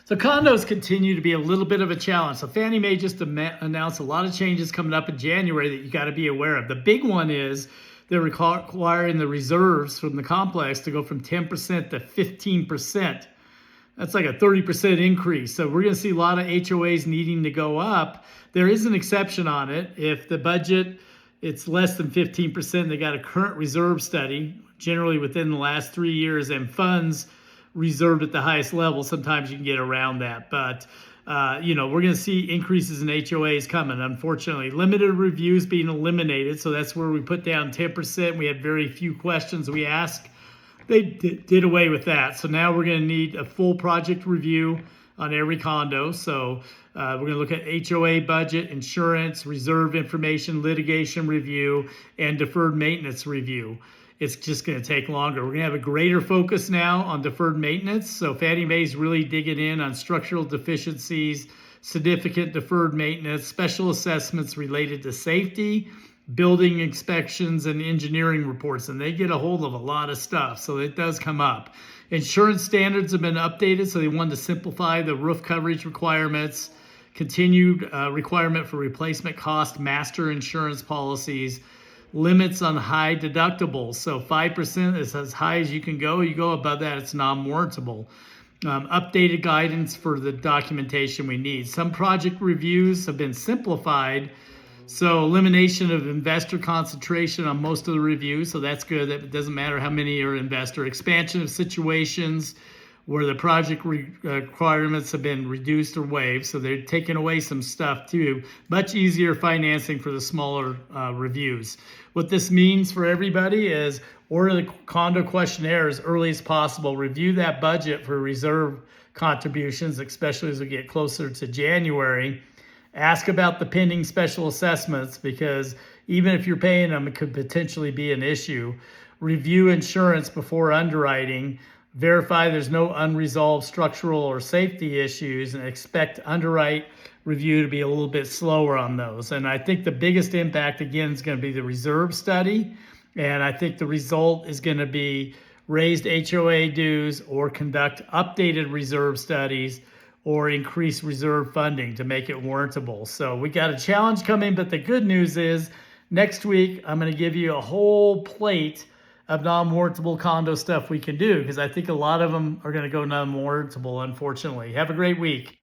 So condos continue to be a little bit of a challenge. So Fannie Mae just announced a lot of changes coming up in January that you got to be aware of. The big one is they're requiring the reserves from the complex to go from 10% to 15%. That's like a 30% increase. So we're going to see a lot of HOAs needing to go up. There is an exception on it. If the budget, it's less than 15%, they got a current reserve study, generally within the last 3 years, and funds reserved at the highest level. Sometimes you can get around that. But, we're going to see increases in HOAs coming. Unfortunately, limited reviews being eliminated. So that's where we put down 10%. We had very few questions we asked. They did away with that. So now we're going to need a full project review on every condo. So we're going to look at HOA budget, insurance, reserve information, litigation review, and deferred maintenance review. It's just going to take longer. We're going to have a greater focus now on deferred maintenance. So Fannie Mae's really digging in on structural deficiencies, significant deferred maintenance, special assessments related to safety, building inspections, and engineering reports. And they get a hold of a lot of stuff. So it does come up. Insurance standards have been updated. So they wanted to simplify the roof coverage requirements, continued requirement for replacement cost master insurance policies, limits on high deductibles. So 5% is as high as you can go. You go above that, it's non-warrantable. Updated guidance for the documentation we need. Some project reviews have been simplified. So elimination of investor concentration on most of the reviews. So that's good. It doesn't matter how many are investor. Expansion of situations where the project requirements have been reduced or waived. So they're taking away some stuff too. Much easier financing for the smaller reviews. What this means for everybody is order the condo questionnaire as early as possible. Review that budget for reserve contributions, especially as we get closer to January. Ask about the pending special assessments, because even if you're paying them, it could potentially be an issue. Review insurance before underwriting. Verify there's no unresolved structural or safety issues, and expect underwrite review to be a little bit slower on those. And I think the biggest impact, again, is going to be the reserve study. And I think the result is going to be raised HOA dues or conduct updated reserve studies or increase reserve funding to make it warrantable. So we got a challenge coming, but the good news is next week, I'm going to give you a whole plate of non-warrantable condo stuff we can do, because I think a lot of them are going to go non-warrantable, unfortunately. Have a great week.